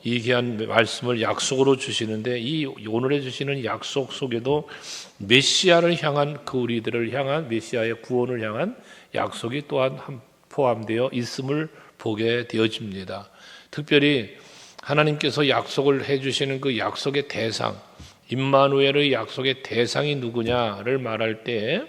이 귀한 말씀을 약속으로 주시는데, 이 오늘에 주시는 약속 속에도 메시아를 향한, 그 우리들을 향한 메시아의 구원을 향한 약속이 또한 포함되어 있음을 보게 되어집니다. 특별히 하나님께서 약속을 해주시는 그 약속의 대상, 임마누엘의 약속의 대상이 누구냐를 말할 때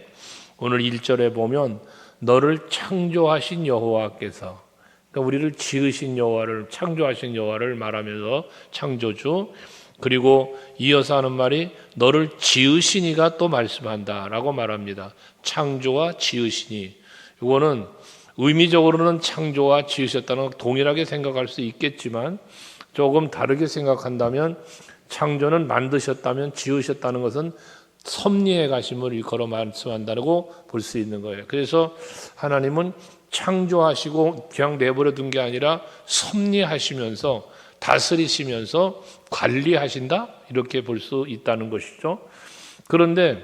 오늘 1절에 보면 너를 창조하신 여호와께서, 그러니까 우리를 지으신 여호와를, 창조하신 여호와를 말하면서 창조주, 그리고 이어서 하는 말이 너를 지으시니가 또 말씀한다라고 말합니다. 창조와 지으시니, 이거는 의미적으로는 창조와 지으셨다는 것 동일하게 생각할 수 있겠지만 조금 다르게 생각한다면 창조는 만드셨다면 지으셨다는 것은 섭리에 가심을 일컬어 말씀한다고 볼 수 있는 거예요. 그래서 하나님은 창조하시고 그냥 내버려 둔 게 아니라 섭리하시면서 다스리시면서 관리하신다, 이렇게 볼 수 있다는 것이죠. 그런데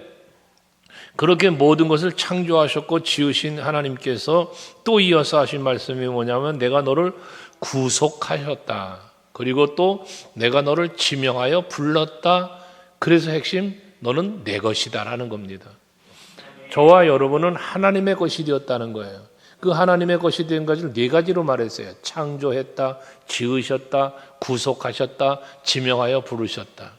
그렇게 모든 것을 창조하셨고 지으신 하나님께서 또 이어서 하신 말씀이 뭐냐면 내가 너를 구속하셨다, 그리고 또 내가 너를 지명하여 불렀다. 그래서 핵심, 너는 내 것이다라는 겁니다. 저와 여러분은 하나님의 것이 되었다는 거예요. 그 하나님의 것이 된 것을 네 가지로 말했어요. 창조했다, 지으셨다, 구속하셨다, 지명하여 부르셨다.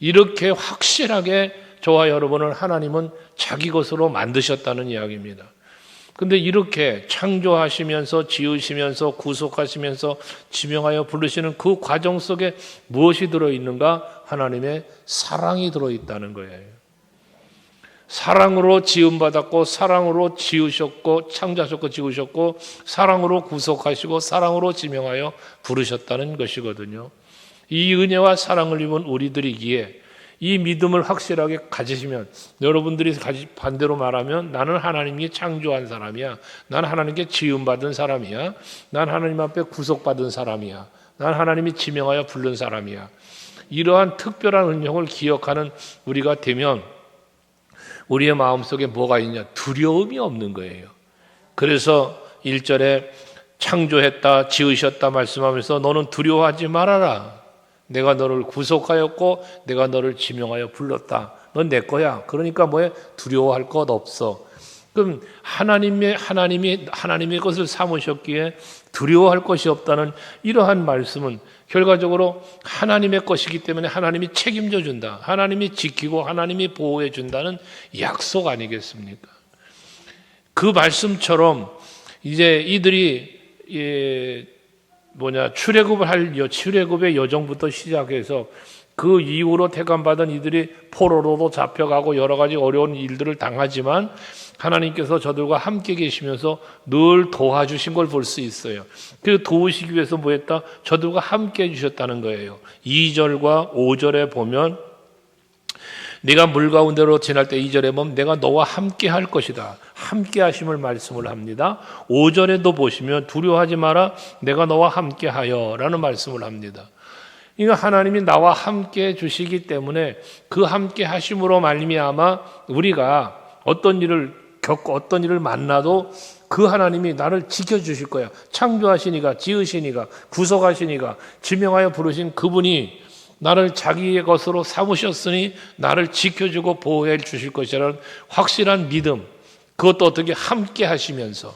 이렇게 확실하게 저와 여러분을 하나님은 자기 것으로 만드셨다는 이야기입니다. 근데 이렇게 창조하시면서 지으시면서 구속하시면서 지명하여 부르시는 그 과정 속에 무엇이 들어있는가? 하나님의 사랑이 들어있다는 거예요. 사랑으로 지음받았고, 사랑으로 지으셨고, 창조하셨고 지으셨고, 사랑으로 구속하시고, 사랑으로 지명하여 부르셨다는 것이거든요. 이 은혜와 사랑을 입은 우리들이기에 이 믿음을 확실하게 가지시면, 여러분들이 반대로 말하면 나는 하나님이 창조한 사람이야, 난 하나님께 지음받은 사람이야, 난 하나님 앞에 구속받은 사람이야, 난 하나님이 지명하여 부른 사람이야, 이러한 특별한 은총을 기억하는 우리가 되면 우리의 마음속에 뭐가 있냐? 두려움이 없는 거예요. 그래서 1절에 창조했다, 지으셨다 말씀하면서 너는 두려워하지 말아라. 내가 너를 구속하였고 내가 너를 지명하여 불렀다. 넌 내 거야. 그러니까 뭐해? 두려워할 것 없어. 그럼 하나님의 것을 삼으셨기에 두려워할 것이 없다는 이러한 말씀은 결과적으로 하나님의 것이기 때문에 하나님이 책임져 준다, 하나님이 지키고 하나님이 보호해 준다는 약속 아니겠습니까? 그 말씀처럼 이제 이들이 출애굽의 여정부터 시작해서 그 이후로 택함받은 이들이 포로로도 잡혀가고 여러 가지 어려운 일들을 당하지만 하나님께서 저들과 함께 계시면서 늘 도와주신 걸 볼 수 있어요. 그 도우시기 위해서 뭐 했다? 저들과 함께 해주셨다는 거예요. 2절과 5절에 보면 네가 물 가운데로 지날 때 2절에 보면 내가 너와 함께 할 것이다, 함께 하심을 말씀을 합니다. 5절에도 보시면 두려워하지 마라, 내가 너와 함께 하여 라는 말씀을 합니다. 이거 하나님이 나와 함께 해 주시기 때문에 그 함께 하심으로 말미암아 우리가 어떤 일을 겪고 어떤 일을 만나도 그 하나님이 나를 지켜주실 거야. 창조하시니가, 지으시니가, 구속하시니가, 지명하여 부르신 그분이 나를 자기의 것으로 삼으셨으니 나를 지켜주고 보호해 주실 것이라는 확실한 믿음, 그것도 어떻게 함께 하시면서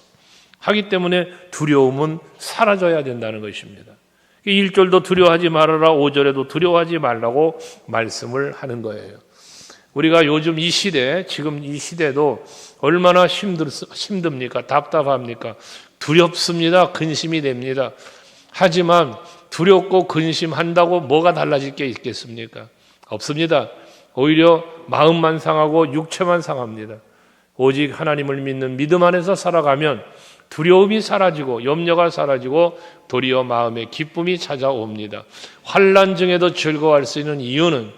하기 때문에 두려움은 사라져야 된다는 것입니다. 1절도 두려워하지 말아라, 5절에도 두려워하지 말라고 말씀을 하는 거예요. 우리가 요즘 이 시대, 지금 이 시대도 얼마나 힘듭니까? 답답합니까? 두렵습니다. 근심이 됩니다. 하지만 두렵고 근심한다고 뭐가 달라질 게 있겠습니까? 없습니다. 오히려 마음만 상하고 육체만 상합니다. 오직 하나님을 믿는 믿음 안에서 살아가면 두려움이 사라지고 염려가 사라지고 도리어 마음에 기쁨이 찾아옵니다. 환난 중에도 즐거워할 수 있는 이유는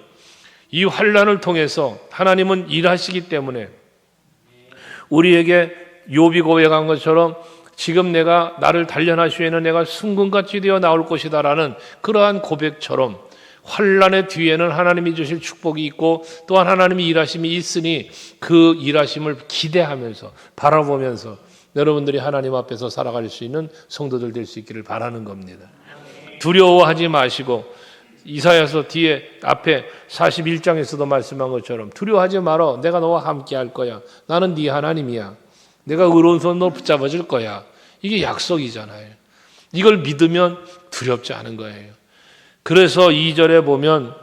이 환난을 통해서 하나님은 일하시기 때문에 우리에게 욥이 고백한 것처럼 지금 내가 나를 단련하시에는 내가 순금같이 되어 나올 것이다 라는 그러한 고백처럼 환난의 뒤에는 하나님이 주실 축복이 있고 또한 하나님이 일하심이 있으니 그 일하심을 기대하면서 바라보면서 여러분들이 하나님 앞에서 살아갈 수 있는 성도들 될 수 있기를 바라는 겁니다. 두려워하지 마시고 이사야서 뒤에 앞에 41장에서도 말씀한 것처럼 두려워하지 마라. 내가 너와 함께 할 거야. 나는 네 하나님이야. 내가 의로운 손으로 붙잡아 줄 거야. 이게 약속이잖아요. 이걸 믿으면 두렵지 않은 거예요. 그래서 2절에 보면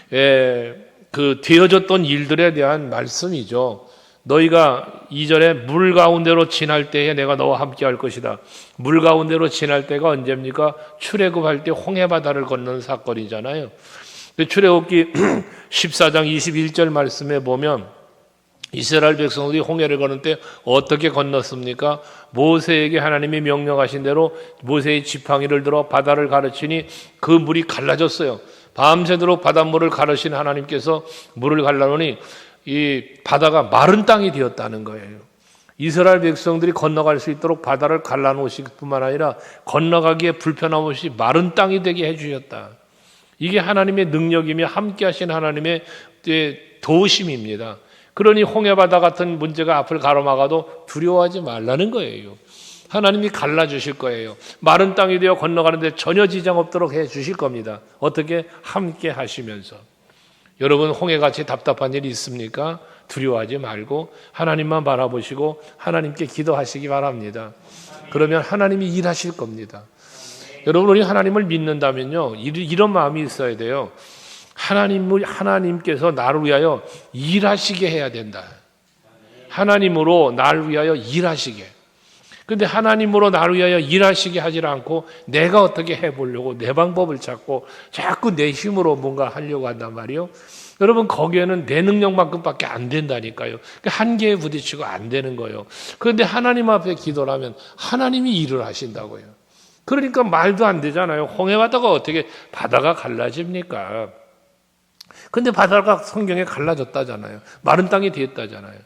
그 되어졌던 일들에 대한 말씀이죠. 너희가 2절에 물 가운데로 지날 때에 내가 너와 함께 할 것이다. 물 가운데로 지날 때가 언제입니까? 출애굽할 때 홍해바다를 건너는 사건이잖아요. 출애굽기 14장 21절 말씀에 보면 이스라엘 백성들이 홍해를 건널 때 어떻게 건넜습니까? 모세에게 하나님이 명령하신 대로 모세의 지팡이를 들어 바다를 가르치니 그 물이 갈라졌어요. 밤새도록 바닷물을 가르신 하나님께서 물을 갈라놓으니 이 바다가 마른 땅이 되었다는 거예요. 이스라엘 백성들이 건너갈 수 있도록 바다를 갈라놓으실 뿐만 아니라 건너가기에 불편함 없이 마른 땅이 되게 해주셨다. 이게 하나님의 능력이며 함께 하신 하나님의 도우심입니다. 그러니 홍해바다 같은 문제가 앞을 가로막아도 두려워하지 말라는 거예요. 하나님이 갈라주실 거예요. 마른 땅이 되어 건너가는데 전혀 지장 없도록 해주실 겁니다. 어떻게? 함께 하시면서. 여러분 홍해같이 답답한 일이 있습니까? 두려워하지 말고 하나님만 바라보시고 하나님께 기도하시기 바랍니다. 그러면 하나님이 일하실 겁니다. 여러분 우리 하나님을 믿는다면요 이런 마음이 있어야 돼요. 하나님께서 나를 위하여 일하시게 해야 된다. 하나님으로 나를 위하여 일하시게. 근데 하나님으로 나를 위하여 일하시게 하지 않고 내가 어떻게 해보려고 내 방법을 찾고 자꾸 내 힘으로 뭔가 하려고 한단 말이에요. 여러분 거기에는 내 능력만큼밖에 안 된다니까요. 한계에 부딪히고 안 되는 거예요. 그런데 하나님 앞에 기도를 하면 하나님이 일을 하신다고요. 그러니까 말도 안 되잖아요. 홍해바다가 어떻게 바다가 갈라집니까? 근데 바다가 성경에 갈라졌다잖아요. 마른 땅이 되었다잖아요.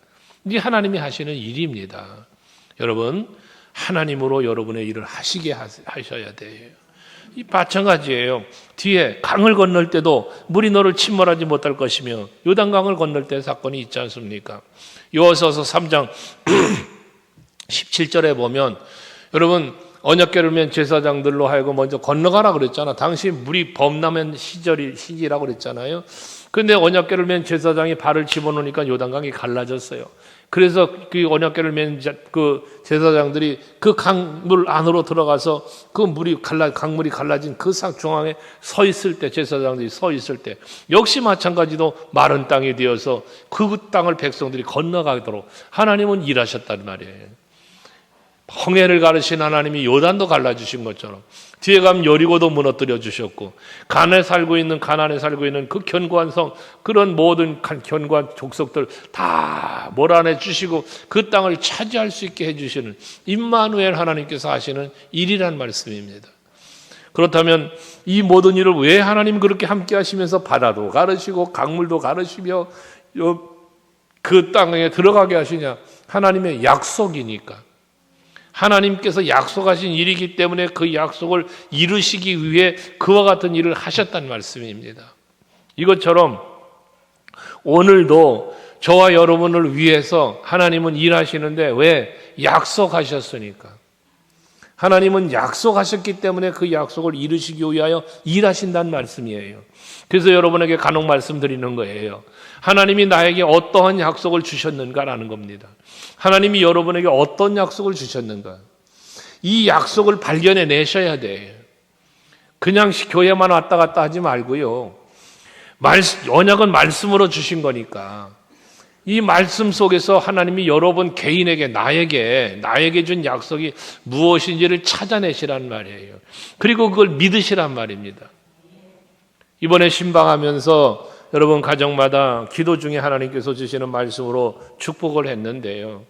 이게 하나님이 하시는 일입니다. 여러분 하나님으로 여러분의 일을 하시게 하셔야 돼요. 이 마찬가지예요. 뒤에 강을 건널 때도 물이 너를 침몰하지 못할 것이며 요단강을 건널 때 사건이 있지 않습니까? 요호수아서 3장 17절에 보면 여러분 언약궤를 맨 제사장들로 하여금 먼저 건너가라 그랬잖아. 당시 물이 범람한 시기라고 그랬잖아요. 그런데 언약궤를 맨 제사장이 발을 집어넣으니까 요단강이 갈라졌어요. 그래서 그 언약궤를 맨 그 제사장들이 그 강물 안으로 들어가서 그 강물이 갈라진 그 중앙에 서 있을 때 제사장들이 서 있을 때 역시 마찬가지로 마른 땅이 되어서 그 땅을 백성들이 건너가도록 하나님은 일하셨단 말이에요. 홍해를 가르신 하나님이 요단도 갈라주신 것처럼 뒤에 가면 여리고도 무너뜨려 주셨고 가나안에 살고 있는 그 견고한 성 그런 모든 견고한 족속들 다 몰아내 주시고 그 땅을 차지할 수 있게 해주시는 임마누엘 하나님께서 하시는 일이란 말씀입니다. 그렇다면 이 모든 일을 왜 하나님 그렇게 함께 하시면서 바다도 가르시고 강물도 가르시며 그 땅에 들어가게 하시냐? 하나님의 약속이니까. 하나님께서 약속하신 일이기 때문에 그 약속을 이루시기 위해 그와 같은 일을 하셨다는 말씀입니다. 이것처럼 오늘도 저와 여러분을 위해서 하나님은 일하시는데 왜? 약속하셨으니까. 하나님은 약속하셨기 때문에 그 약속을 이루시기 위하여 일하신다는 말씀이에요. 그래서 여러분에게 간혹 말씀드리는 거예요. 하나님이 나에게 어떠한 약속을 주셨는가라는 겁니다. 하나님이 여러분에게 어떤 약속을 주셨는가? 이 약속을 발견해 내셔야 돼요. 그냥 교회만 왔다 갔다 하지 말고요. 언약은 말씀으로 주신 거니까 이 말씀 속에서 하나님이 여러분 개인에게 나에게 준 약속이 무엇인지를 찾아내시란 말이에요. 그리고 그걸 믿으시란 말입니다. 이번에 신방하면서 여러분 가정마다 기도 중에 하나님께서 주시는 말씀으로 축복을 했는데요.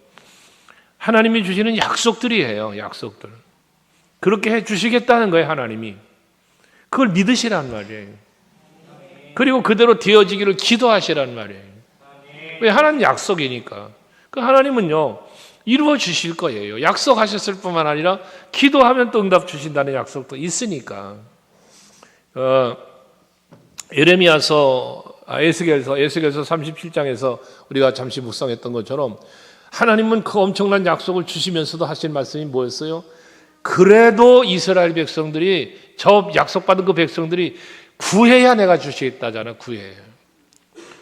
하나님이 주시는 약속들이에요. 약속들. 그렇게 해 주시겠다는 거예요. 하나님이. 그걸 믿으시란 말이에요. 그리고 그대로 되어지기를 기도하시란 말이에요. 왜? 하나님 약속이니까. 그 하나님은요 이루어 주실 거예요. 약속하셨을 뿐만 아니라 기도하면 또 응답 주신다는 약속도 있으니까. 에스겔서 37장에서 우리가 잠시 묵상했던 것처럼 하나님은 그 엄청난 약속을 주시면서도 하신 말씀이 뭐였어요? 그래도 이스라엘 백성들이, 저 약속받은 그 백성들이 구해야 내가 주시겠다잖아. 구해야.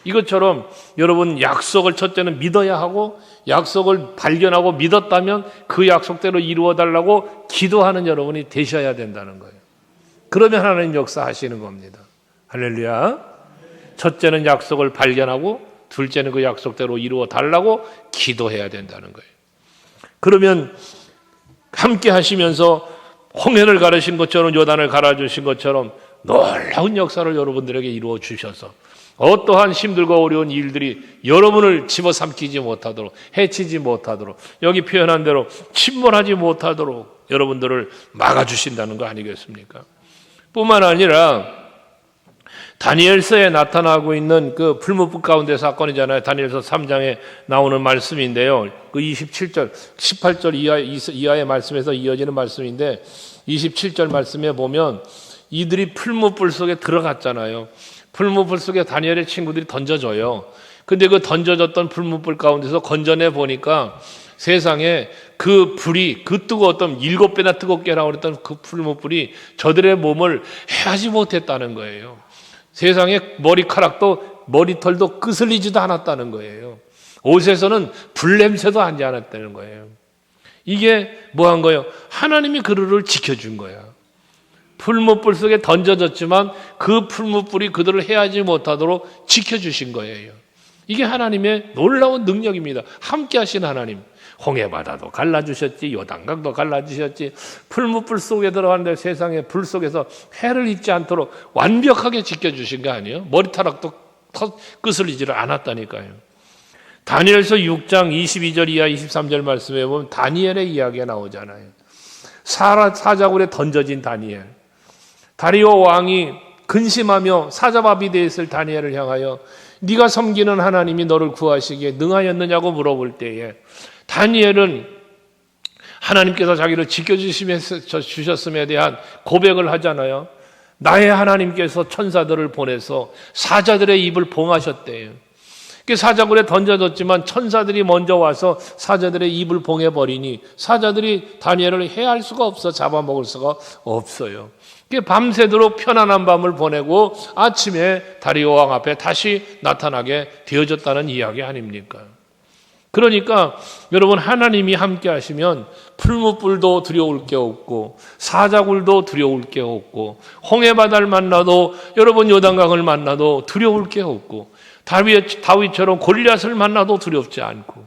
이것처럼 여러분, 약속을 첫째는 믿어야 하고, 약속을 발견하고 믿었다면 그 약속대로 이루어달라고 기도하는 여러분이 되셔야 된다는 거예요. 그러면 하나님 역사하시는 겁니다. 할렐루야. 첫째는 약속을 발견하고, 둘째는 그 약속대로 이루어달라고 기도해야 된다는 거예요. 그러면 함께 하시면서 홍해를 가르신 것처럼, 요단을 갈아주신 것처럼 놀라운 역사를 여러분들에게 이루어 주셔서 어떠한 힘들고 어려운 일들이 여러분을 집어삼키지 못하도록, 해치지 못하도록, 여기 표현한 대로 침몰하지 못하도록 여러분들을 막아주신다는 거 아니겠습니까? 뿐만 아니라 다니엘서에 나타나고 있는 그 풀무불 가운데 사건이잖아요. 다니엘서 3장에 나오는 말씀인데요. 그 27절, 18절 이하의 말씀에서 이어지는 말씀인데, 27절 말씀에 보면 이들이 풀무불 속에 들어갔잖아요. 풀무불 속에 다니엘의 친구들이 던져져요. 근데 그 던져졌던 풀무불 가운데서 건져내 보니까 세상에 그 불이, 그 뜨거웠던 7배나 뜨겁게 나오랬던 그 풀무불이 저들의 몸을 해하지 못했다는 거예요. 세상에 머리카락도, 머리털도 끄슬리지도 않았다는 거예요. 옷에서는 불냄새도 나지 않았다는 거예요. 이게 뭐 한 거예요? 하나님이 그들을 지켜준 거야. 풀무불 속에 던져졌지만 그 풀무불이 그들을 해하지 못하도록 지켜주신 거예요. 이게 하나님의 놀라운 능력입니다. 함께 하신 하나님. 홍해바다도 갈라주셨지, 요단강도 갈라주셨지, 풀무불 속에 들어갔는데 세상의 불 속에서 해를 입지 않도록 완벽하게 지켜주신 거 아니에요? 머리카락도 끄슬리지를 않았다니까요. 다니엘서 6장 22절 이하 23절 말씀에 보면 다니엘의 이야기가 나오잖아요. 사자굴에 던져진 다니엘. 다리오 왕이 근심하며 사자밥이 되어 있을 다니엘을 향하여 네가 섬기는 하나님이 너를 구하시기에 능하였느냐고 물어볼 때에 다니엘은 하나님께서 자기를 지켜주셨음에 대한 고백을 하잖아요. 나의 하나님께서 천사들을 보내서 사자들의 입을 봉하셨대요. 사자굴에 던져졌지만 천사들이 먼저 와서 사자들의 입을 봉해버리니 사자들이 다니엘을 해할 수가 없어, 잡아먹을 수가 없어요. 밤새도록 편안한 밤을 보내고 아침에 다리오 왕 앞에 다시 나타나게 되어졌다는 이야기 아닙니까? 그러니까 여러분, 하나님이 함께 하시면 풀무불도 두려울 게 없고 사자굴도 두려울 게 없고 홍해바다를 만나도, 여러분 요단강을 만나도 두려울 게 없고 다윗처럼 골리앗을 만나도 두렵지 않고,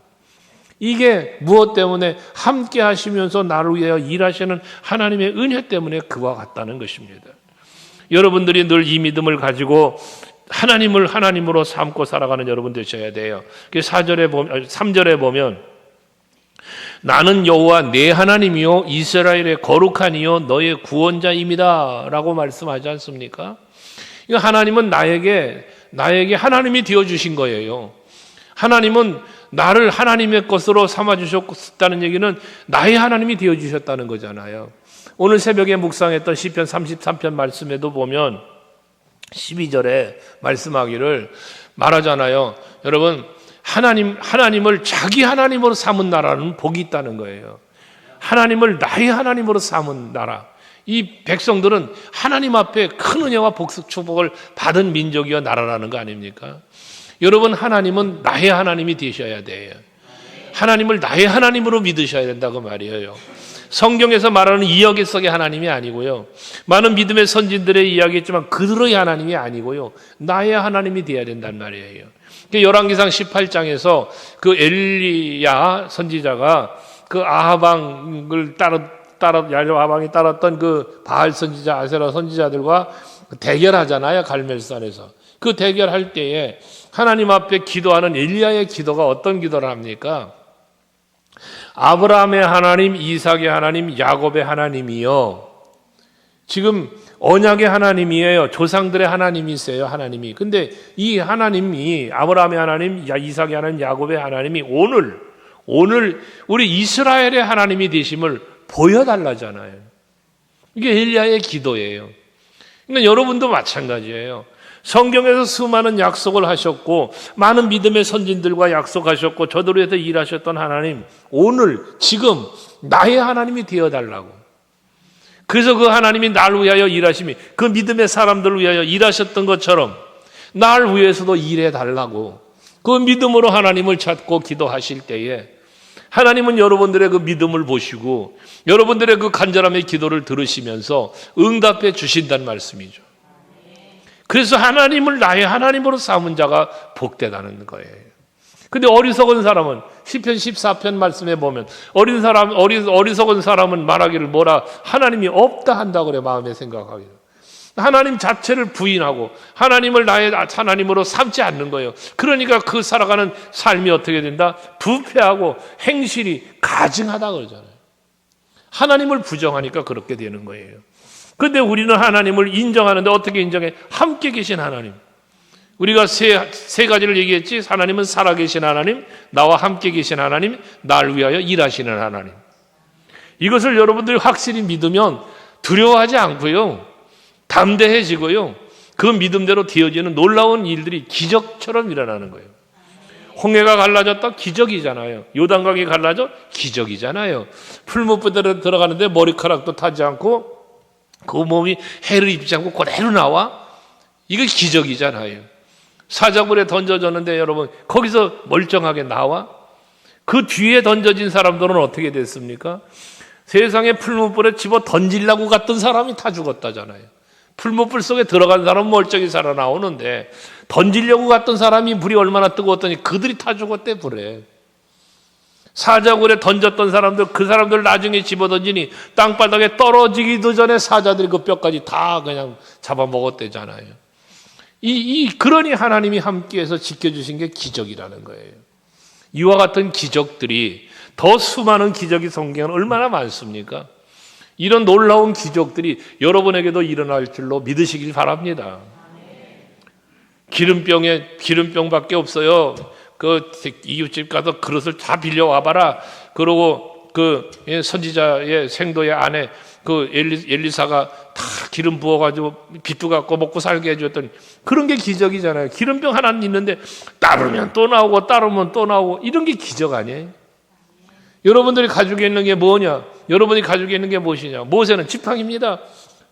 이게 무엇 때문에? 함께 하시면서 나를 위하여 일하시는 하나님의 은혜 때문에 그와 같다는 것입니다. 여러분들이 늘 이 믿음을 가지고 하나님을 하나님으로 삼고 살아가는 여러분 되셔야 돼요. 3절에 보면 나는 여호와 내 하나님이요 이스라엘의 거룩한 이요 너의 구원자입니다 라고 말씀하지 않습니까? 하나님은 나에게 하나님이 되어주신 거예요. 하나님은 나를 하나님의 것으로 삼아주셨다는 얘기는 나의 하나님이 되어주셨다는 거잖아요. 오늘 새벽에 묵상했던 시편 33편 말씀에도 보면 12절에 말씀하기를 말하잖아요. 여러분, 하나님을 자기 하나님으로 삼은 나라는 복이 있다는 거예요. 하나님을 나의 하나님으로 삼은 나라. 이 백성들은 하나님 앞에 큰 은혜와 축복을 받은 민족이여 나라라는 거 아닙니까? 여러분, 하나님은 나의 하나님이 되셔야 돼요. 하나님을 나의 하나님으로 믿으셔야 된다고 말이에요. 성경에서 말하는 이야기속의 하나님이 아니고요. 많은 믿음의 선진들의 이야기했지만 그들의 하나님이 아니고요. 나의 하나님이 되어야 된단 말이에요. 열왕기상 18장에서 그 엘리야 선지자가 그 아하방을 아하방이 따랐던 그 바알 선지자, 아세라 선지자들과 대결하잖아요. 갈멜산에서. 그 대결할 때에 하나님 앞에 기도하는 엘리야의 기도가 어떤 기도를 합니까? 아브라함의 하나님, 이삭의 하나님, 야곱의 하나님이요. 지금 언약의 하나님이에요. 조상들의 하나님이세요, 하나님이. 근데 이 하나님이 아브라함의 하나님, 이삭의 하나님, 야곱의 하나님이 오늘 우리 이스라엘의 하나님이 되심을 보여달라잖아요. 이게 엘리야의 기도예요. 그러니까 여러분도 마찬가지예요. 성경에서 수많은 약속을 하셨고 많은 믿음의 선진들과 약속하셨고 저들을 위해서 일하셨던 하나님, 오늘 지금 나의 하나님이 되어달라고. 그래서 그 하나님이 날 위하여 일하심이 그 믿음의 사람들을 위하여 일하셨던 것처럼 날 위해서도 일해 달라고 그 믿음으로 하나님을 찾고 기도하실 때에 하나님은 여러분들의 그 믿음을 보시고 여러분들의 그 간절함의 기도를 들으시면서 응답해 주신다는 말씀이죠. 그래서 하나님을 나의 하나님으로 삼은 자가 복되다는 거예요. 근데 어리석은 사람은 시편 14편 말씀에 보면 어리석은 사람은 말하기를 뭐라 하나님이 없다 한다 그래 마음에 생각하기를. 하나님 자체를 부인하고 하나님을 나의 하나님으로 삼지 않는 거예요. 그러니까 그 살아가는 삶이 어떻게 된다? 부패하고 행실이 가증하다 그러잖아요. 하나님을 부정하니까 그렇게 되는 거예요. 그런데 우리는 하나님을 인정하는데 어떻게 인정해? 함께 계신 하나님. 우리가 세 가지를 얘기했지. 하나님은 살아계신 하나님, 나와 함께 계신 하나님, 날 위하여 일하시는 하나님. 이것을 여러분들이 확실히 믿으면 두려워하지 않고요. 담대해지고요. 그 믿음대로 되어지는 놀라운 일들이 기적처럼 일어나는 거예요. 홍해가 갈라졌다? 기적이잖아요. 요단강이 갈라져? 기적이잖아요. 풀무불에 들어가는데 머리카락도 타지 않고 그 몸이 해를 입지 않고 그대로 나와? 이거 기적이잖아요. 사자굴에 던져졌는데 여러분 거기서 멀쩡하게 나와? 그 뒤에 던져진 사람들은 어떻게 됐습니까? 세상에 풀무불에 집어 던지려고 갔던 사람이 다 죽었다잖아요. 풀무불 속에 들어간 사람은 멀쩡히 살아나오는데 던지려고 갔던 사람이 불이 얼마나 뜨거웠더니 그들이 다 죽었대 불에. 사자굴에 던졌던 사람들 그 사람들 나중에 집어던지니 땅바닥에 떨어지기도 전에 사자들이 그 뼈까지 다 그냥 잡아먹었대잖아요. 그러니 하나님이 함께해서 지켜주신 게 기적이라는 거예요. 이와 같은 기적들이 더 수많은 기적이 성경에는 얼마나 많습니까? 이런 놀라운 기적들이 여러분에게도 일어날 줄로 믿으시길 바랍니다. 기름병밖에 없어요. 그 이웃집 가서 그릇을 다 빌려와 봐라. 그러고 그 선지자의 생도의 아내 그 엘리사가 다 기름 부어가지고 빚도 갖고 먹고 살게 해줬더니 그런 게 기적이잖아요. 기름병 하나 있는데 따르면 또 나오고 따르면 또 나오고 이런 게 기적 아니에요? 여러분들이 가지고 있는 게 뭐냐? 여러분이 가지고 있는 게 무엇이냐? 모세는 지팡이입니다.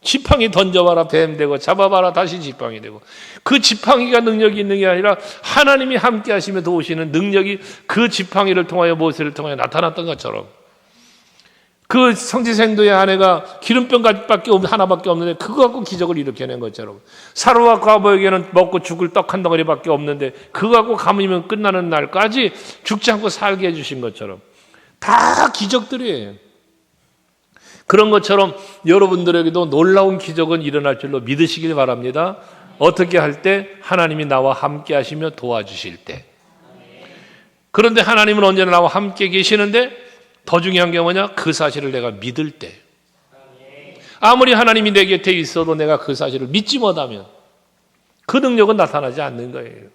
지팡이 던져봐라 뱀 되고 잡아봐라 다시 지팡이 되고 그 지팡이가 능력이 있는 게 아니라 하나님이 함께 하시며 도우시는 능력이 그 지팡이를 통하여 모세를 통하여 나타났던 것처럼 그 성지생도의 아내가 기름병밖에 하나밖에 없는데 그거 갖고 기적을 일으켜낸 것처럼 사로와 과부에게는 먹고 죽을 떡 한 덩어리밖에 없는데 그거 갖고 감으면 끝나는 날까지 죽지 않고 살게 해주신 것처럼 다 기적들이에요. 그런 것처럼 여러분들에게도 놀라운 기적은 일어날 줄로 믿으시길 바랍니다. 어떻게 할 때? 하나님이 나와 함께 하시며 도와주실 때. 그런데 하나님은 언제나 나와 함께 계시는데 더 중요한 게 뭐냐? 그 사실을 내가 믿을 때. 아무리 하나님이 내 곁에 있어도 내가 그 사실을 믿지 못하면 그 능력은 나타나지 않는 거예요.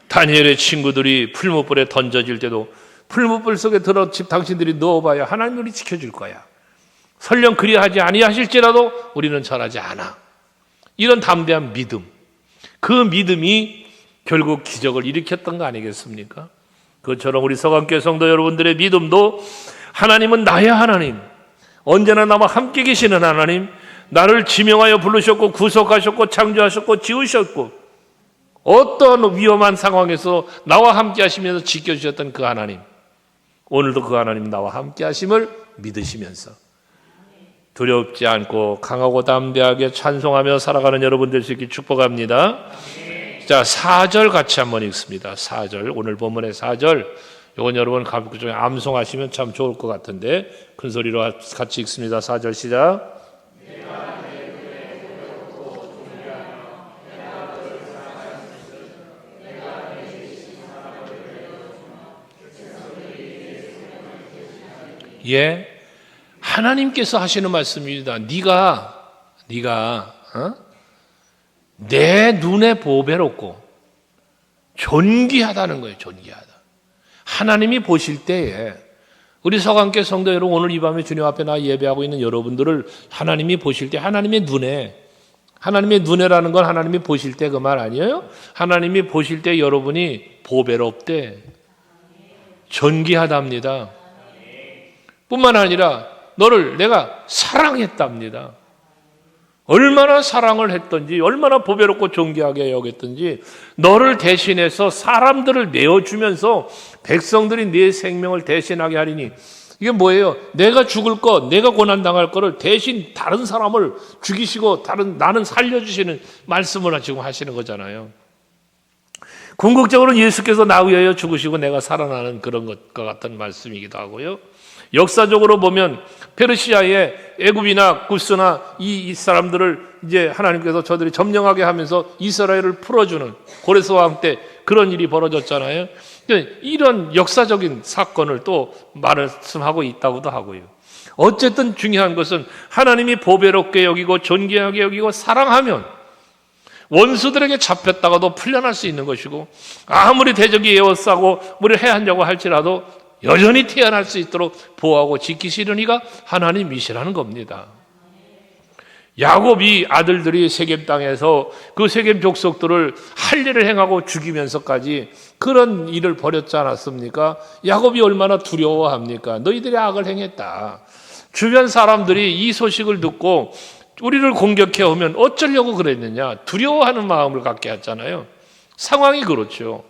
다니엘의 친구들이 풀무불에 던져질 때도 풀무불 속에 들어 당신들이 넣어봐야 하나님이 우리 지켜줄 거야. 설령 그리하지 아니하실지라도 우리는 절하지 않아. 이런 담대한 믿음. 그 믿음이 결국 기적을 일으켰던 거 아니겠습니까? 그것처럼 우리 서강교회 성도 여러분들의 믿음도 하나님은 나의 하나님, 언제나 나와 함께 계시는 하나님, 나를 지명하여 부르셨고 구속하셨고 창조하셨고 지으셨고 어떤 위험한 상황에서 나와 함께 하시면서 지켜주셨던 그 하나님, 오늘도 그 하나님 나와 함께 하심을 믿으시면서 두렵지 않고 강하고 담대하게 찬송하며 살아가는 여러분 될 수 있게 축복합니다. 자, 4절 같이 한번 읽습니다. 4절, 오늘 본문의 4절. 이건 여러분 가볍게 좀 암송하시면 참 좋을 것 같은데 큰 소리로 같이 읽습니다. 4절 시작. 예, 하나님께서 하시는 말씀입니다. 네가 내 눈에 보배롭고 존귀하다는 거예요. 존귀하다. 하나님이 보실 때에 우리 서강교회 성도 여러분, 오늘 이 밤에 주님 앞에 나 예배하고 있는 여러분들을 하나님이 보실 때 하나님의 눈에라는 건 하나님이 보실 때 그 말 아니에요? 하나님이 보실 때 여러분이 보배롭대, 존귀하답니다. 뿐만 아니라 너를 내가 사랑했답니다. 얼마나 사랑을 했던지, 얼마나 보배롭고 존귀하게 여겼던지, 너를 대신해서 사람들을 내어주면서 백성들이 네 생명을 대신하게 하리니, 이게 뭐예요? 내가 죽을 것, 내가 고난당할 거를 대신 다른 사람을 죽이시고 나는 살려주시는 말씀을 지금 하시는 거잖아요. 궁극적으로는 예수께서 나 위하여 죽으시고 내가 살아나는 그런 것과 같은 말씀이기도 하고요. 역사적으로 보면 페르시아의 애굽이나 구스나 이 사람들을 이제 하나님께서 저들이 점령하게 하면서 이스라엘을 풀어주는 고레스 왕 때 그런 일이 벌어졌잖아요. 이런 역사적인 사건을 또 말씀하고 있다고도 하고요. 어쨌든 중요한 것은 하나님이 보배롭게 여기고 존귀하게 여기고 사랑하면 원수들에게 잡혔다가도 풀려날 수 있는 것이고, 아무리 대적이 에워싸고 우리를 해한다고 할지라도 여전히 태어날 수 있도록 보호하고 지키시는 이가 하나님이시라는 겁니다. 야곱이 아들들이 세겜 땅에서 그 세겜 족속들을 할 일을 행하고 죽이면서까지 그런 일을 벌였지 않았습니까? 야곱이 얼마나 두려워합니까? 너희들이 악을 행했다. 주변 사람들이 이 소식을 듣고 우리를 공격해 오면 어쩌려고 그랬느냐? 두려워하는 마음을 갖게 했잖아요. 상황이 그렇죠.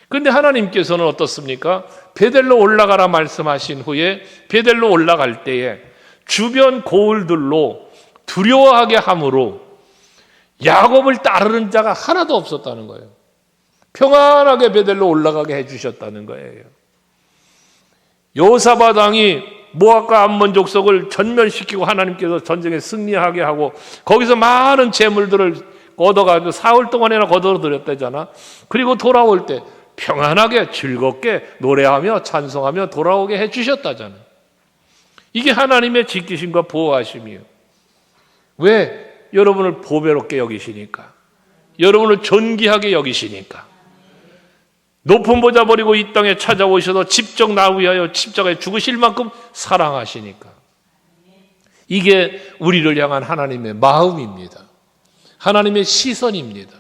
그런데 하나님께서는 어떻습니까? 베델로 올라가라 말씀하신 후에 베델로 올라갈 때에 주변 고을들로 두려워하게 함으로 야곱을 따르는 자가 하나도 없었다는 거예요. 평안하게 베델로 올라가게 해주셨다는 거예요. 여호사밧 왕이 모압과 암몬 족속을 전멸시키고 하나님께서 전쟁에 승리하게 하고 거기서 많은 재물들을 얻어가지고 사흘 동안이나 거둬들였다잖아. 그리고 돌아올 때 평안하게 즐겁게 노래하며 찬송하며 돌아오게 해주셨다잖아. 이게 하나님의 지키심과 보호하심이에요. 왜? 여러분을 보배롭게 여기시니까, 여러분을 존귀하게 여기시니까, 높은 보좌 버리고 이 땅에 찾아오셔서 직접 나 위하여 십자가에 죽으실 만큼 사랑하시니까. 이게 우리를 향한 하나님의 마음입니다. 하나님의 시선입니다.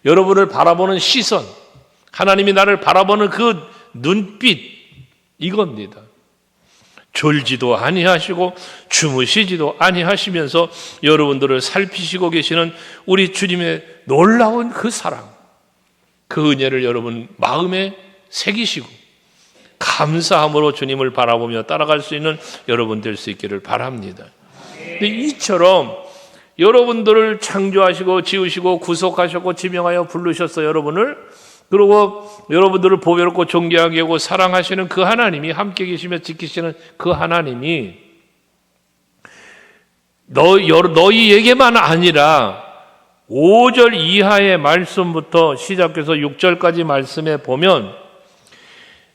여러분을 바라보는 시선, 하나님이 나를 바라보는 그 눈빛, 이겁니다. 졸지도 아니하시고 주무시지도 아니하시면서 여러분들을 살피시고 계시는 우리 주님의 놀라운 그 사랑, 그 은혜를 여러분 마음에 새기시고 감사함으로 주님을 바라보며 따라갈 수 있는 여러분 될 수 있기를 바랍니다. 근데 이처럼 여러분들을 창조하시고 지으시고 구속하셨고 지명하여 부르셨어 여러분을. 그리고 여러분들을 보배롭고 존귀하게 하고 사랑하시는 그 하나님이, 함께 계시며 지키시는 그 하나님이 너희에게만 아니라 5절 이하의 말씀부터 시작해서 6절까지 말씀에 보면,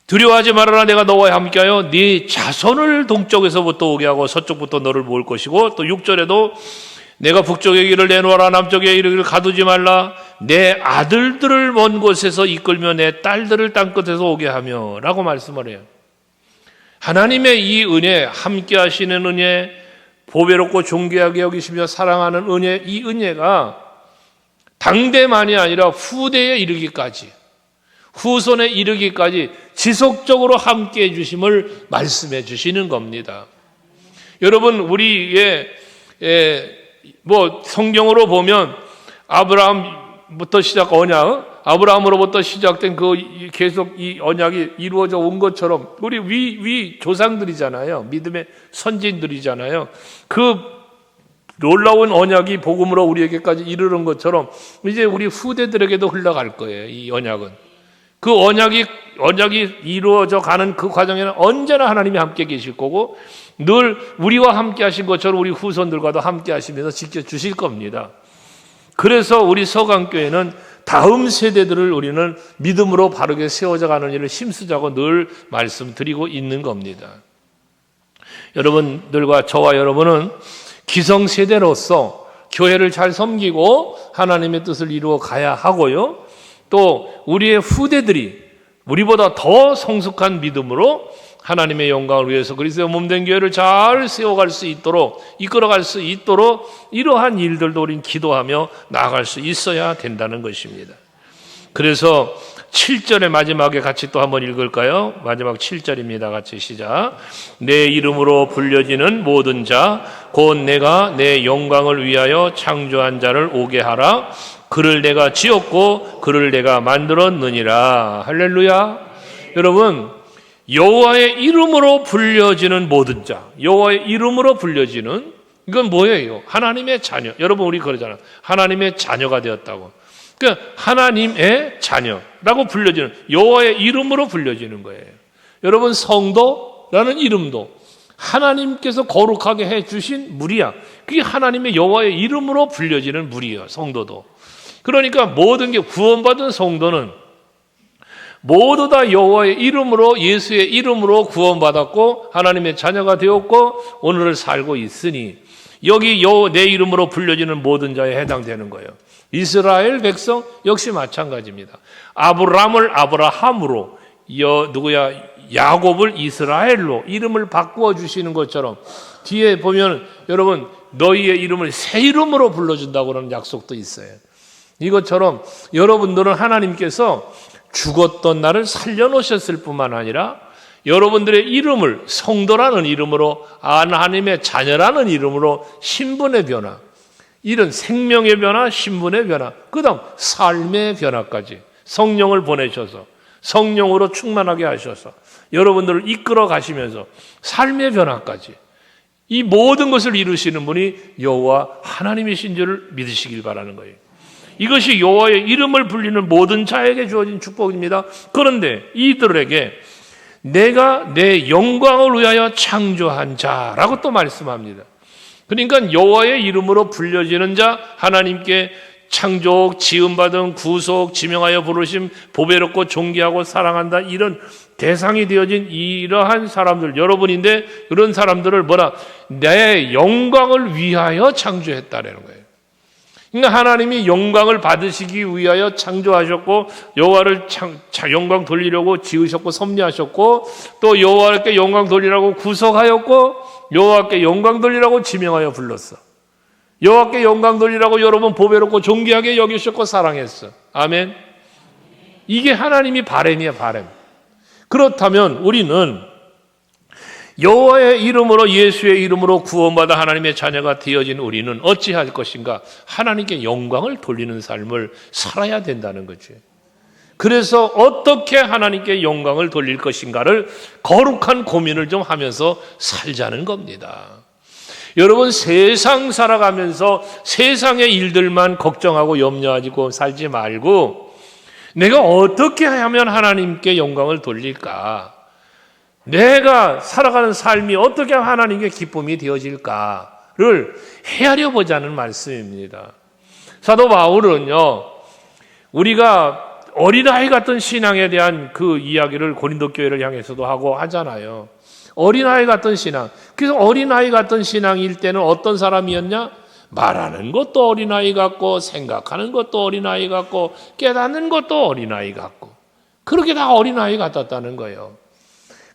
두려워하지 말아라, 내가 너와 함께하여 네 자손을 동쪽에서부터 오게 하고 서쪽부터 너를 모을 것이고, 또 6절에도 내가 북쪽의 길을 내놓아라, 남쪽의 길을 가두지 말라, 내 아들들을 먼 곳에서 이끌며 내 딸들을 땅끝에서 오게 하며 라고 말씀을 해요. 하나님의 이 은혜, 함께 하시는 은혜, 보배롭고 존귀하게 여기시며 사랑하는 은혜, 이 은혜가 당대만이 아니라 후대에 이르기까지, 후손에 이르기까지 지속적으로 함께 해주심을 말씀해 주시는 겁니다. 여러분, 우리의 성경으로 보면 아브라함부터 시작 언약, 아브라함으로부터 시작된 그 계속 이 언약이 이루어져 온 것처럼 우리 위 조상들이잖아요. 믿음의 선진들이잖아요. 그 놀라운 언약이 복음으로 우리에게까지 이르는 것처럼 이제 우리 후대들에게도 흘러갈 거예요. 이 언약은. 그 언약이 이루어져 가는 그 과정에는 언제나 하나님이 함께 계실 거고, 늘 우리와 함께 하신 것처럼 우리 후손들과도 함께 하시면서 지켜주실 겁니다. 그래서 우리 서강교회는 다음 세대들을 우리는 믿음으로 바르게 세워져 가는 일을 힘쓰자고 늘 말씀드리고 있는 겁니다. 여러분들과 저와 여러분은 기성세대로서 교회를 잘 섬기고 하나님의 뜻을 이루어 가야 하고요. 또 우리의 후대들이 우리보다 더 성숙한 믿음으로 하나님의 영광을 위해서 그리스도의 몸된 교회를 잘 세워갈 수 있도록, 이끌어갈 수 있도록 이러한 일들도 우린 기도하며 나아갈 수 있어야 된다는 것입니다. 그래서 7절의 마지막에 같이 또 한번 읽을까요? 마지막 7절입니다. 같이 시작. 내 이름으로 불려지는 모든 자 곧 내가 내 영광을 위하여 창조한 자를 오게 하라. 그를 내가 지었고 그를 내가 만들었느니라. 할렐루야. 여러분, 여호와의 이름으로 불려지는 모든 자, 여호와의 이름으로 불려지는, 이건 뭐예요? 하나님의 자녀. 여러분, 우리 그러잖아요. 하나님의 자녀가 되었다고. 그러니까 하나님의 자녀라고 불려지는, 여호와의 이름으로 불려지는 거예요. 여러분, 성도라는 이름도 하나님께서 거룩하게 해주신 무리야. 그게 하나님의 여호와의 이름으로 불려지는 무리예요. 성도도. 그러니까 모든 게 구원받은 성도는 모두 다 여호와의 이름으로, 예수의 이름으로 구원받았고 하나님의 자녀가 되었고 오늘을 살고 있으니 여기 내 이름으로 불려지는 모든 자에 해당되는 거예요. 이스라엘 백성 역시 마찬가지입니다. 아브람을 아브라함으로, 야곱을 이스라엘로 이름을 바꾸어 주시는 것처럼 뒤에 보면 여러분, 너희의 이름을 새 이름으로 불러준다고 하는 약속도 있어요. 이것처럼 여러분들은 하나님께서 죽었던 나를 살려놓으셨을 뿐만 아니라 여러분들의 이름을 성도라는 이름으로, 하나님의 자녀라는 이름으로 신분의 변화, 이런 생명의 변화, 신분의 변화, 그 다음 삶의 변화까지 성령을 보내셔서 성령으로 충만하게 하셔서 여러분들을 이끌어 가시면서 삶의 변화까지 이 모든 것을 이루시는 분이 여호와 하나님이신 줄을 믿으시길 바라는 거예요. 이것이 여호와의 이름을 불리는 모든 자에게 주어진 축복입니다. 그런데 이들에게 내가 내 영광을 위하여 창조한 자라고 또 말씀합니다. 그러니까 여호와의 이름으로 불려지는 자, 하나님께 창조, 지음받은, 구속, 지명하여 부르심, 보배롭고 존귀하고 사랑한다, 이런 대상이 되어진 이러한 사람들, 여러분인데 그런 사람들을 내 영광을 위하여 창조했다라는 거예요. 그러니까 하나님이 영광을 받으시기 위하여 창조하셨고 여호와를 영광 돌리려고 지으셨고 섭리하셨고 또 여호와께 영광 돌리라고 구속하였고 여호와께 영광 돌리라고 지명하여 불렀어. 여호와께 영광 돌리라고 여러분 보배롭고 존귀하게 여기셨고 사랑했어. 아멘. 이게 하나님이 바람이야, 바람. 그렇다면 우리는 여호와의 이름으로, 예수의 이름으로 구원받아 하나님의 자녀가 되어진 우리는 어찌할 것인가? 하나님께 영광을 돌리는 삶을 살아야 된다는 거죠. 그래서 어떻게 하나님께 영광을 돌릴 것인가를 거룩한 고민을 좀 하면서 살자는 겁니다. 여러분, 세상 살아가면서 세상의 일들만 걱정하고 염려하고 살지 말고 내가 어떻게 하면 하나님께 영광을 돌릴까? 내가 살아가는 삶이 어떻게 하면 하나님께 기쁨이 되어질까를 헤아려 보자는 말씀입니다. 사도 바울은요, 우리가 어린아이 같은 신앙에 대한 그 이야기를 고린도 교회를 향해서도 하고 하잖아요. 어린아이 같은 신앙. 그래서 어린아이 같은 신앙일 때는 어떤 사람이었냐? 말하는 것도 어린아이 같고 생각하는 것도 어린아이 같고 깨닫는 것도 어린아이 같고 그렇게 다 어린아이 같았다는 거예요.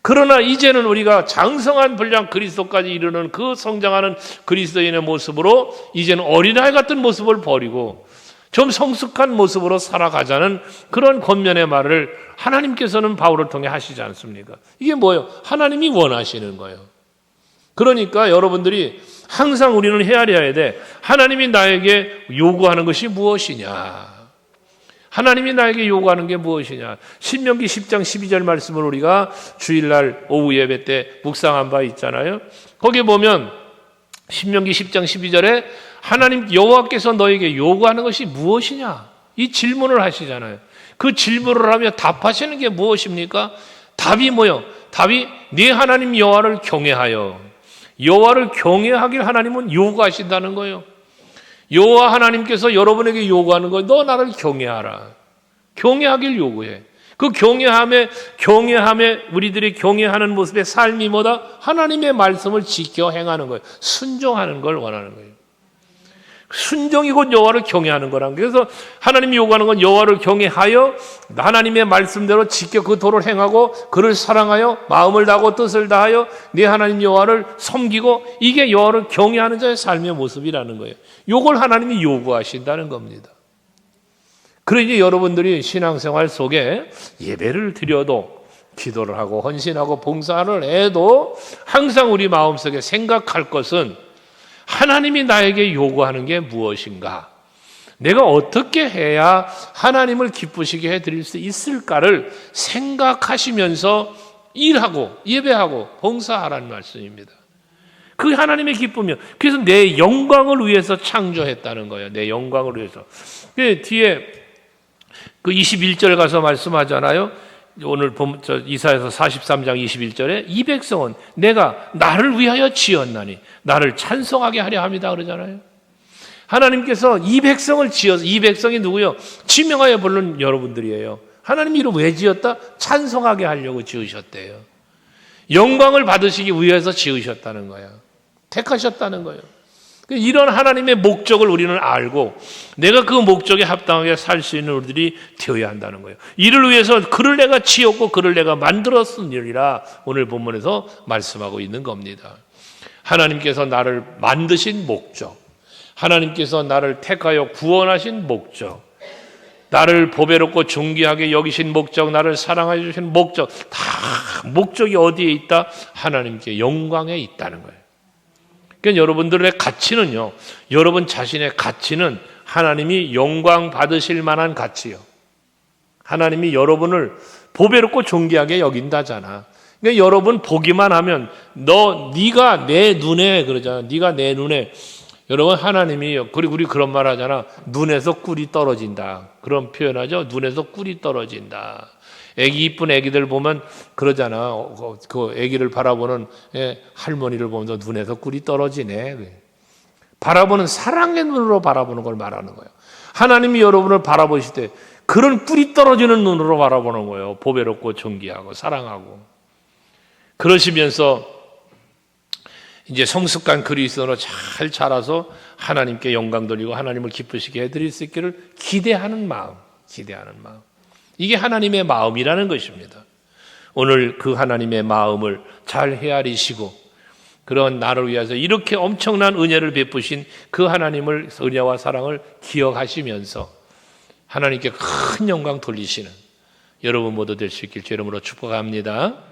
그러나 이제는 우리가 장성한 분량 그리스도까지 이르는 그 성장하는 그리스도인의 모습으로 이제는 어린아이 같은 모습을 버리고 좀 성숙한 모습으로 살아가자는 그런 권면의 말을 하나님께서는 바울을 통해 하시지 않습니까? 이게 뭐예요? 하나님이 원하시는 거예요. 그러니까 여러분들이 항상 우리는 헤아려야 돼. 하나님이 나에게 요구하는 것이 무엇이냐? 하나님이 나에게 요구하는 게 무엇이냐? 신명기 10장 12절 말씀을 우리가 주일날 오후 예배 때 묵상한 바 있잖아요. 거기 보면 신명기 10장 12절에 하나님 여호와께서 너에게 요구하는 것이 무엇이냐? 이 질문을 하시잖아요. 그 질문을 하며 답하시는 게 무엇입니까? 답이 뭐요? 답이 네 하나님 여호와를 경외하여. 여호와를 경외하길 하나님은 요구하신다는 거예요. 여호와 하나님께서 여러분에게 요구하는 거, 너 나를 경외하라. 경외하길 요구해. 그 경외함에 우리들이 경외하는 모습의 삶이 뭐다? 하나님의 말씀을 지켜 행하는 거예요. 순종하는 걸 원하는 거예요. 순종이 곧 여호와를 경외하는 거란 거예요. 그래서 하나님이 요구하는 건 여호와를 경외하여 하나님의 말씀대로 지켜 그 도를 행하고 그를 사랑하여 마음을 다하고 뜻을 다하여 네 하나님 여호와를 섬기고, 이게 여호와를 경외하는 자의 삶의 모습이라는 거예요. 이걸 하나님이 요구하신다는 겁니다. 그러니 여러분들이 신앙생활 속에 예배를 드려도 기도를 하고 헌신하고 봉사를 해도 항상 우리 마음속에 생각할 것은 하나님이 나에게 요구하는 게 무엇인가? 내가 어떻게 해야 하나님을 기쁘시게 해드릴 수 있을까를 생각하시면서 일하고 예배하고 봉사하라는 말씀입니다. 그 하나님의 기쁨이요. 그래서 내 영광을 위해서 창조했다는 거예요. 내 영광을 위해서. 뒤에 그 21절 가서 말씀하잖아요. 오늘 이사야서 43장 21절에 이 백성은 내가 나를 위하여 지었나니 나를 찬송하게 하려 합니다 그러잖아요. 하나님께서 이 백성을 지어서, 이 백성이 누구요? 지명하여 부른 여러분들이에요. 하나님 이름 왜 지었다? 찬송하게 하려고 지으셨대요. 영광을 받으시기 위해서 지으셨다는 거예요. 택하셨다는 거예요. 이런 하나님의 목적을 우리는 알고 내가 그 목적에 합당하게 살 수 있는 우리들이 되어야 한다는 거예요. 이를 위해서 그를 내가 지었고 그를 내가 만들었으리라 오늘 본문에서 말씀하고 있는 겁니다. 하나님께서 나를 만드신 목적, 하나님께서 나를 택하여 구원하신 목적, 나를 보배롭고 존귀하게 여기신 목적, 나를 사랑해 주신 목적, 다 목적이 어디에 있다? 하나님께 영광에 있다는 거예요. 그러니까 여러분들의 가치는요, 여러분 자신의 가치는 하나님이 영광 받으실 만한 가치요. 하나님이 여러분을 보배롭고 존귀하게 여긴다잖아. 그러니까 여러분 보기만 하면 네가 내 눈에 그러잖아. 네가 내 눈에 여러분 하나님이 그리고 우리 그런 말 하잖아. 눈에서 꿀이 떨어진다. 그런 표현하죠. 눈에서 꿀이 떨어진다. 애기 이쁜 애기들 보면 그러잖아. 그 애기를 바라보는 할머니를 보면서 눈에서 꿀이 떨어지네. 바라보는 사랑의 눈으로 바라보는 걸 말하는 거예요. 하나님이 여러분을 바라보실 때 그런 꿀이 떨어지는 눈으로 바라보는 거예요. 보배롭고 존귀하고 사랑하고. 그러시면서 이제 성숙한 그리스도로 잘 자라서 하나님께 영광 돌리고 하나님을 기쁘시게 해드릴 수 있기를 기대하는 마음. 이게 하나님의 마음이라는 것입니다. 오늘 그 하나님의 마음을 잘 헤아리시고 그런 나를 위해서 이렇게 엄청난 은혜를 베푸신 그 하나님을 은혜와 사랑을 기억하시면서 하나님께 큰 영광 돌리시는 여러분 모두 될 수 있길 주 이름으로 축복합니다.